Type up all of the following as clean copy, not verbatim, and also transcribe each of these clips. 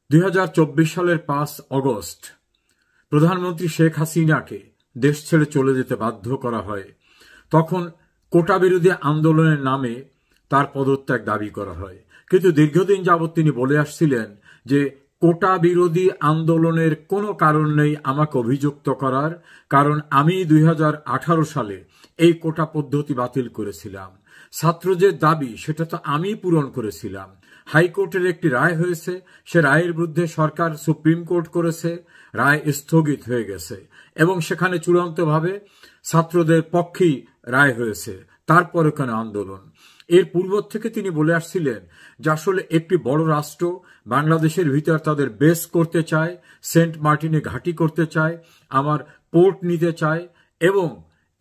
2024 সালের 5 অগস্ট প্রধানমন্ত্রী শেখ হাসিনাকে দেশ ছেড়ে চলে যেতে বাধ্য করা হয়। তখন কোটা বিরোধী আন্দোলনের নামে তার পদত্যাগ দাবি করা হয়। কিন্তু দীর্ঘদিন যাবৎ তিনি বলে আসছিলেন যে কোটা বিরোধী আন্দোলনের কোনো কারণ নেই আমাকে অভিযুক্ত করার, কারণ আমি 2018 সালে এই কোটা পদ্ধতি বাতিল করেছিলাম। ছাত্রদের দাবি সেটা তো আমি পূরণ করেছিলাম। হাইকোর্টের একটি রায় হয়েছে, সে রায়ের বিরুদ্ধে সরকার সুপ্রিম কোর্ট করেছে, রায় স্থগিত হয়ে গেছে এবং সেখানে চূড়ান্তভাবে ছাত্রদের পক্ষেই রায় হয়েছে। তারপরে কেন আন্দোলন? এর পূর্ব থেকে তিনি বলে আসছিলেন যে আসলে একটি বড় রাষ্ট্র বাংলাদেশের ভিতর তাদের বেস করতে চায়, সেন্ট মার্টিনে ঘাঁটি করতে চায়, আমার পোর্ট নিতে চায় এবং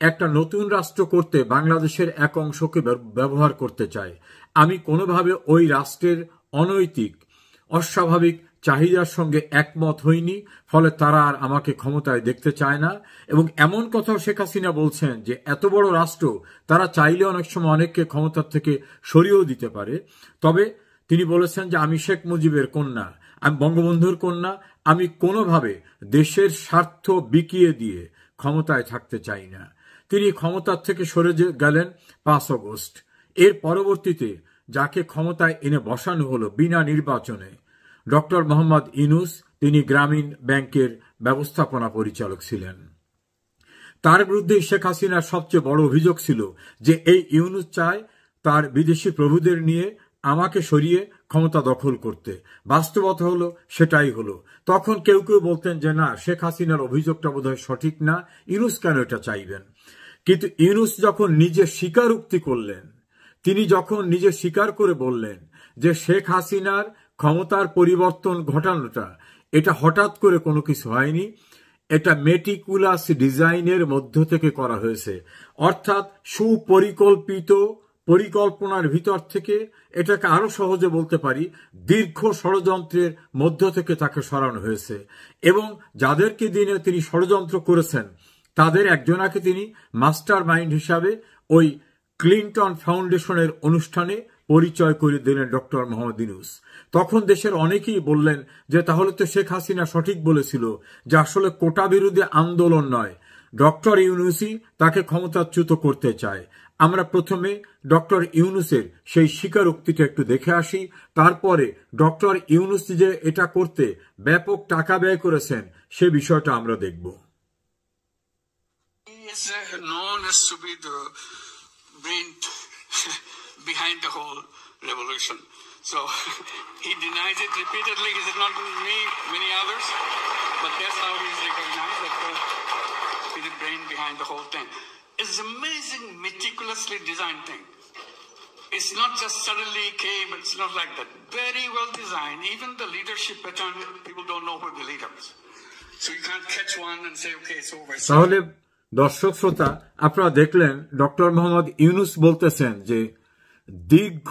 একটা নতুন রাষ্ট্র করতে বাংলাদেশের এক অংশকে ব্যবহার করতে চায়। আমি কোনোভাবে ওই রাষ্ট্রের অনৈতিক অস্বাভাবিক চাহিদার সঙ্গে একমত হইনি, ফলে তারা আর আমাকে ক্ষমতায় দেখতে চায় না। এবং এমন কথাও শেখ হাসিনা বলছেন যে এত বড় রাষ্ট্র তারা চাইলে অনেক সময় অনেককে ক্ষমতার থেকে সরিয়েও দিতে পারে। তবে তিনি বলেছেন যে আমি শেখ মুজিবের কন্যা, আমি বঙ্গবন্ধুর কন্যা, আমি কোনোভাবে দেশের স্বার্থ বিকিয়ে দিয়ে ক্ষমতায় থাকতে চাই না। তিনি ক্ষমতার থেকে সরে গেলেন 5 অগস্ট। এর পরবর্তীতে যাকে ক্ষমতায় এনে বসানো হলো বিনা নির্বাচনে, ডক্টর মোহাম্মদ ইউনূস, তিনি গ্রামীণ ব্যাংকের ব্যবস্থাপনা পরিচালক ছিলেন। তার বিরুদ্ধে শেখ হাসিনার সবচেয়ে বড় অভিযোগ ছিল যে এই ইউনূস চায় তার বিদেশি প্রভুদের নিয়ে আমাকে সরিয়ে ক্ষমতা দখল করতে। বাস্তবতা হলো সেটাই হলো। তখন কেউ কেউ বলতেন যে না, শেখ হাসিনার অভিযোগটা বোধহয় সঠিক না, ইউনূস কেন এটা চাইবেন। কিন্তু ইউনূস যখন নিজে স্বীকারোক্তি করলেন, তিনি যখন নিজে স্বীকার করে বললেন যে শেখ হাসিনার ক্ষমতার পরিবর্তন ঘটানোটা এটা হঠাৎ করে কোনো কিছু হয়নি, এটা মেটিকুলাস ডিজাইনের মধ্য থেকে করা হয়েছে, অর্থাৎ সুপরিকল্পিত পরিকল্পনার ভিতর থেকে, এটাকে আরো সহজে বলতে পারি দীর্ঘ ষড়যন্ত্রের মধ্য থেকে তাকে সরানো হয়েছে। এবং যাদেরকে দিনে তিনি ষড়যন্ত্র করেছেন তাদের একজনাকে তিনি মাস্টার মাইন্ড হিসাবে ওই ক্লিনটন ফাউন্ডেশনের অনুষ্ঠানে পরিচয় করে দিলেন ডক্টর মোহাম্মদ ইউনূস। তখন দেশের অনেকেই বললেন যে তাহলে তো শেখ হাসিনা সঠিক বলেছিল যে আসলে কোটা বিরোধী আন্দোলন নয়, ডক্টর ইউনূসই তাকে ক্ষমতাচ্যুত করতে চায়। আমরা প্রথমে ডক্টর ইউনূসের সেই স্বীকারোক্তিটা একটু দেখে আসি, তারপরে ডক্টর ইউনূস যে এটা করতে ব্যাপক টাকা ব্যয় করেছেন সে বিষয়টা আমরা দেখব। Brain behind the whole revolution. So he denies it repeatedly. He said, not me, many others. But that's how he's recognized, that he's the brain behind the whole thing. It's amazing, meticulously designed thing. It's not just suddenly came, it's not like that. Very well designed. Even the leadership pattern, people don't know who the leader is. So you can't catch one and say, okay, it's over. দর্শক শ্রোতা, আপনারা দেখলেন doctor Mohammad Yunus বলতেছেন যে দীর্ঘ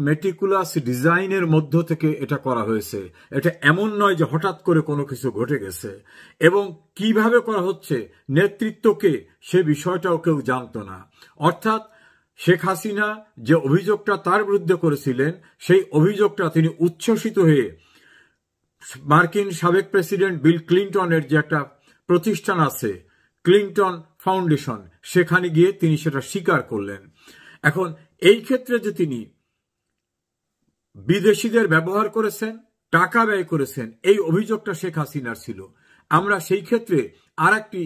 meticulous ডিজাইনের মধ্য থেকে এটা করা হয়েছে, এটা এমন নয় যে হঠাৎ করে কোনো কিছু ঘটে গেছে। এবং কিভাবে করা হচ্ছে, নেতৃত্বকে সে বিষয়টাও কেউ জানত না। অর্থাৎ শেখ হাসিনা যে অভিযোগটা তার বিরুদ্ধে করেছিলেন সেই অভিযোগটা তিনি উচ্ছ্বসিত হয়ে মার্কিন সাবেক প্রেসিডেন্ট বিল ক্লিনটনের যে একটা প্রতিষ্ঠান আছে ক্লিনটন ফাউন্ডেশন, সেখানে গিয়ে তিনি সেটা স্বীকার করলেন। এখন এই ক্ষেত্রে যে তিনি বিদেশিদের ব্যবহার করেছেন, টাকা ব্যয় করেছেন, এই অভিযোগটা শেখ হাসিনার ছিল। আমরা সেই ক্ষেত্রে আর একটি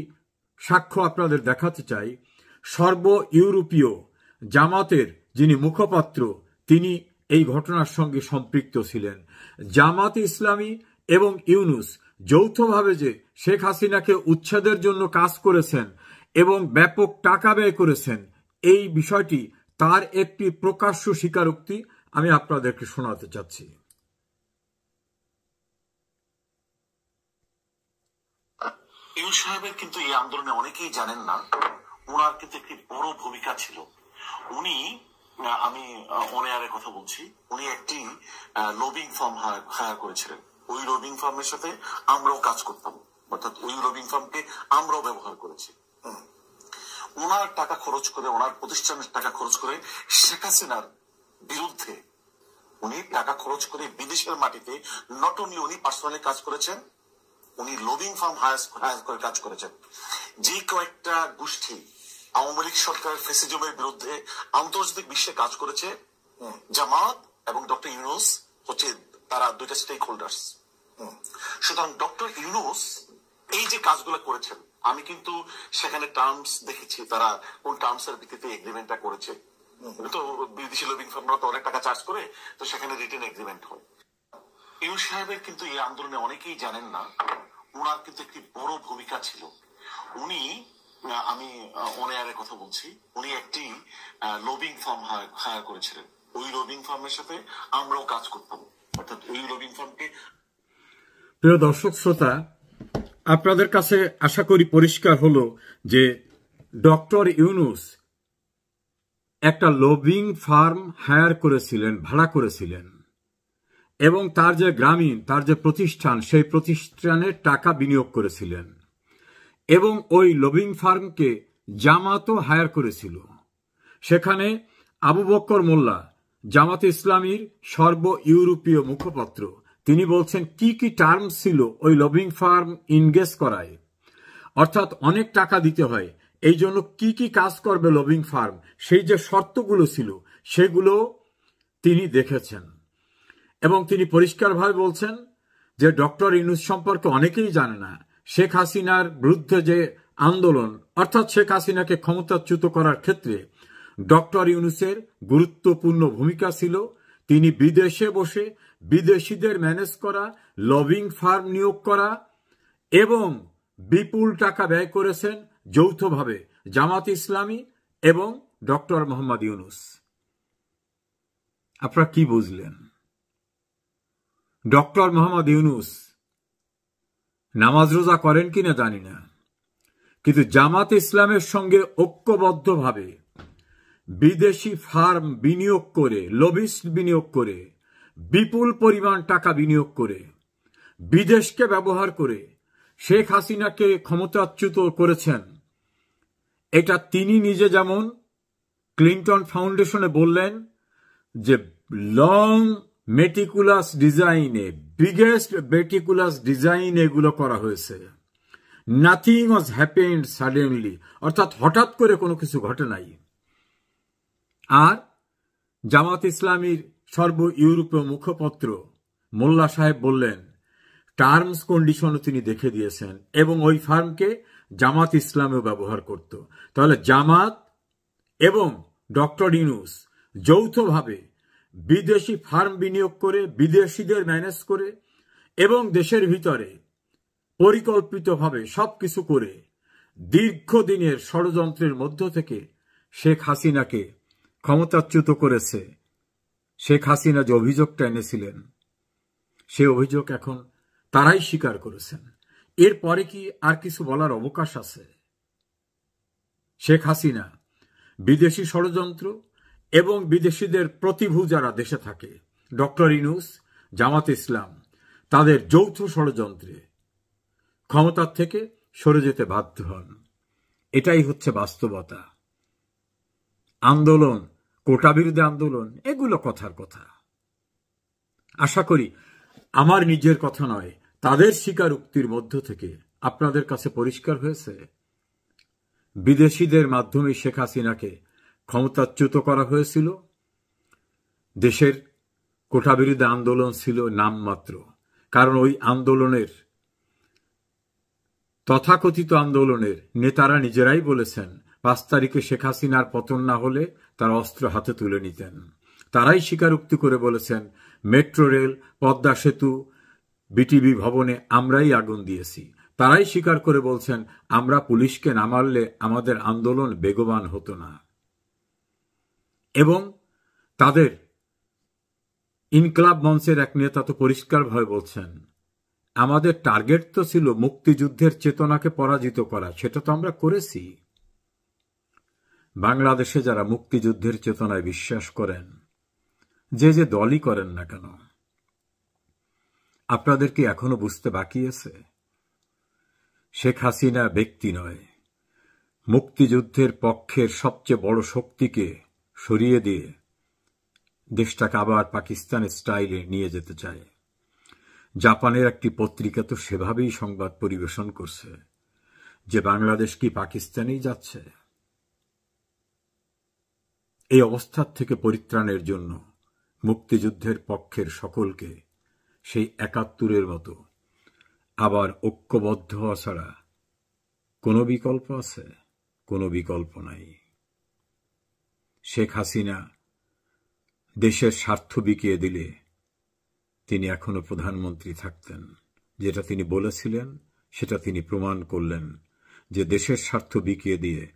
সাক্ষ্য আপনাদের দেখাতে চাই। সর্ব ইউরোপীয় জামাতের যিনি মুখপাত্র, তিনি এই ঘটনার সঙ্গে সম্পৃক্ত ছিলেন। জামাতে ইসলামী এবং ইউনূস যৌথভাবে যে শেখ হাসিনাকে উচ্ছেদের জন্য কাজ করেছেন এবং ব্যাপক টাকা ব্যয় করেছেন, এই বিষয়টি তার একটি প্রকাশ্য স্বীকারোক্তি আমি আপনাদেরকে শোনাতে চাচ্ছি। ইউনূস সাহেবের কিন্তু এই আন্দোলনে অনেকেই জানেন না, ওনার কিন্তু একটি বড় ভূমিকা ছিল। উনি, আমি অনেয়ারের কথা বলছি, উনি একটি লবিং ফার্ম হায়ার করেছিলেন। ওই লবিং ফার্মের সাথে আমরাও কাজ করতাম, অর্থাৎ ওই লবিং ফার্মকে আমরাও ব্যবহার করেছি। ওনার টাকা খরচ করে, ওনার প্রতিষ্ঠানের টাকা খরচ করে শেখ হাসিনার বিরুদ্ধে উনি টাকা খরচ করে বিদেশের মাটিতে নট অনলি উনি পার্সোনালি কাজ করেছেন, উনি লবিং ফার্ম হায়ার করে কাজ করেছেন। যে কয়েকটা গোষ্ঠী আওয়ামী লীগ সরকারের ফেসিজমের বিরুদ্ধে আন্তর্জাতিক বিশ্বে কাজ করেছে, জামাত এবং ডক্টর ইউনূস হচ্ছে তারা দুইটা স্টেক হোল্ডার্স। সুতরাং ডক্টর ইউনূস এই যে কাজগুলো করেছেন, আমি কিন্তু সেখানে টার্মস দেখেছি তারা কোন টার্মস এর ভিত্তিতে এগ্রিমেন্টটা করেছে। তো বিদেশি লবিং ফার্মরা তো অনেক টাকা চার্জ করে, তো সেখানে রিটেন এগ্রিমেন্ট হয়। ইউনূস সাহেবের কিন্তু এই আন্দোলনে অনেকেই জানেন না, ওনার কিন্তু একটি বড় ভূমিকা ছিল। উনি, আমি অন এয়ারে কথা বলছি, উনি একটি লবিং ফার্ম হায়ার করেছিলেন। ওই লবিং ফার্মের সাথে আমরাও কাজ করতাম, অর্থাৎ ওই লবিং ফার্মকে। প্রিয় দর্শক শ্রোতা, আপনাদের কাছে আশা করি পরিষ্কার হলো যে ডক্টর ইউনূস একটা লবিং ফার্ম হায়ার করেছিলেন, ভাড়া করেছিলেন, এবং তার যে গ্রামীণ, তার যে প্রতিষ্ঠান, সেই প্রতিষ্ঠানে টাকা বিনিয়োগ করেছিলেন, এবং ওই লবিং ফার্মকে জামাতও হায়ার করেছিল। সেখানে আবু বকর মোল্লা, জামাত ইসলামীর সর্ব ইউরোপীয় মুখপাত্র, তিনি বলছেন কি কি টার্মস ছিল ওই লবিং ফার্ম ইনগেজ করায়, অর্থাৎ অনেক টাকা দিতে হয়, এই জন্য কি কি কাজ করবে লবিং ফার্ম, সেই যে শর্তগুলো ছিল সেগুলো তিনি দেখেছেন। এবং তিনি পরিষ্কারভাবে বলছেন যে ডক্টর ইউনূস সম্পর্কে অনেকেই জানে না। শেখ হাসিনার বিরুদ্ধে যে আন্দোলন, অর্থাৎ শেখ হাসিনাকে ক্ষমতাচ্যুত করার ক্ষেত্রে ডক্টর ইউনূসের গুরুত্বপূর্ণ ভূমিকা ছিল। তিনি বিদেশে বসে বিদেশিদের ম্যানেজ করা, লবিং ফার্ম নিয়োগ করা এবং বিপুল টাকা ব্যয় করেছেন যৌথভাবে জামাত ইসলামী এবং ডক্টর মোহাম্মদ ইউনূস। আপনারা কি বুঝলেন? ডক্টর মোহাম্মদ ইউনূস নামাজ রোজা করেন কিনা জানি না, কিন্তু জামাত ইসলামের সঙ্গে ঐক্যবদ্ধভাবে বিদেশি ফার্ম বিনিয়োগ করে, লবিস্ট বিনিয়োগ করে, বিপুল পরিমাণ টাকা বিনিয়োগ করে, বিদেশকে ব্যবহার করে শেখ হাসিনাকে ক্ষমতাচ্যুত করেছেন। এটা তিনি নিজে যেমন ক্লিন্টন ফাউন্ডেশনে বললেন যে লং মেটিকুলাস ডিজাইনে, বিগেস্ট মেটিকুলাস ডিজাইন এগুলো করা হয়েছে। নাথিং ওয়াজ হ্যাপেন্ড সাডেনলি, অর্থাৎ হঠাৎ করে কোনো কিছু ঘটে নাই। আর জামাত ইসলামীর সর্ব ইউরোপীয় মুখপত্র মোল্লা সাহেব বললেন টার্মস কন্ডিশনও তিনি দেখে দিয়েছেন, এবং ওই ফার্মকে জামাত ইসলামেও ব্যবহার করত। তাহলে জামাত এবং ডক্টর ইউনূস যৌথভাবে বিদেশি ফার্ম বিনিয়োগ করে, বিদেশিদের ম্যানেজ করে এবং দেশের ভিতরে পরিকল্পিতভাবে সবকিছু করে দীর্ঘদিনের ষড়যন্ত্রের মধ্য থেকে শেখ হাসিনাকে ক্ষমতাচ্যুত করেছে। শেখ হাসিনা যে অভিযোগটা এনেছিলেন, সে অভিযোগ এখন তারাই স্বীকার করেছেন। এরপরে কি আর কিছু বলার অবকাশ আছে? শেখ হাসিনা, বিদেশি ষড়যন্ত্র এবং বিদেশিদের প্রতিভূ যারা দেশে থাকে, ডক্টর ইউনূস, জামাত ইসলাম, তাদের যৌথ ষড়যন্ত্রে ক্ষমতার থেকে সরে যেতে বাধ্য হন। এটাই হচ্ছে বাস্তবতা। আন্দোলন, কোটা বিরোধী আন্দোলন, এগুলো কথার কথা। আশা করি আমার নিজের কথা নয়, তাদের স্বীকারোক্তির মধ্য থেকে আপনাদের কাছে পরিষ্কার হয়েছে বিদেশিদের মাধ্যমে শেখ হাসিনাকে ক্ষমতাচ্যুত করা হয়েছিল। দেশের কোটা বিরোধী আন্দোলন ছিল নামমাত্র, কারণ ওই আন্দোলনের, তথাকথিত আন্দোলনের নেতারা নিজেরাই বলেছেন 5 তারিখে শেখ হাসিনার পতন না হলে তারা অস্ত্র হাতে তুলে নিতেন। তারাই স্বীকারোক্তি করে বলেছেন মেট্রো রেল, পদ্মা সেতু, বিটিভি ভবনে আমরাই আগুন দিয়েছি। তারাই স্বীকার করে বলছেন আমরা পুলিশকে না মারলে আমাদের আন্দোলন বেগবান হতো না। এবং তাদের ইনকলাব মঞ্চের এক নেতা তো পরিষ্কারভাবে বলছেন আমাদের টার্গেট তো ছিল মুক্তিযুদ্ধের চেতনাকে পরাজিত করা, সেটা তো আমরা করেছি। বাংলাদেশে যারা মুক্তিযুদ্ধের চেতনায় বিশ্বাস করেন, যে যে দলই করেন না কেন, আপনাদের কি এখনো বুঝতে বাকি আছে শেখ হাসিনা ব্যক্তি নয়, মুক্তিযুদ্ধের পক্ষের সবচেয়ে বড় শক্তিকে সরিয়ে দিয়ে দেশটাকে আবার পাকিস্তানের স্টাইলে নিয়ে যেতে চায়। জাপানের একটি পত্রিকা তো সেভাবেই সংবাদ পরিবেশন করছে যে বাংলাদেশ কি পাকিস্তানেই যাচ্ছে। এই অবস্থার থেকে পরিত্রাণের জন্য মুক্তিযুদ্ধের পক্ষের সকলকে সেই ৭১-এর মতো আবার ঐক্যবদ্ধ হওয়া ছাড়া কোনো বিকল্প আছে? কোনো বিকল্প নাই। শেখ হাসিনা দেশের স্বার্থ বিকিয়ে দিলে তিনি এখনো প্রধানমন্ত্রী থাকতেন। যেটা তিনি বলেছিলেন সেটা তিনি প্রমাণ করলেন যে দেশের স্বার্থ বিকিয়ে দিয়ে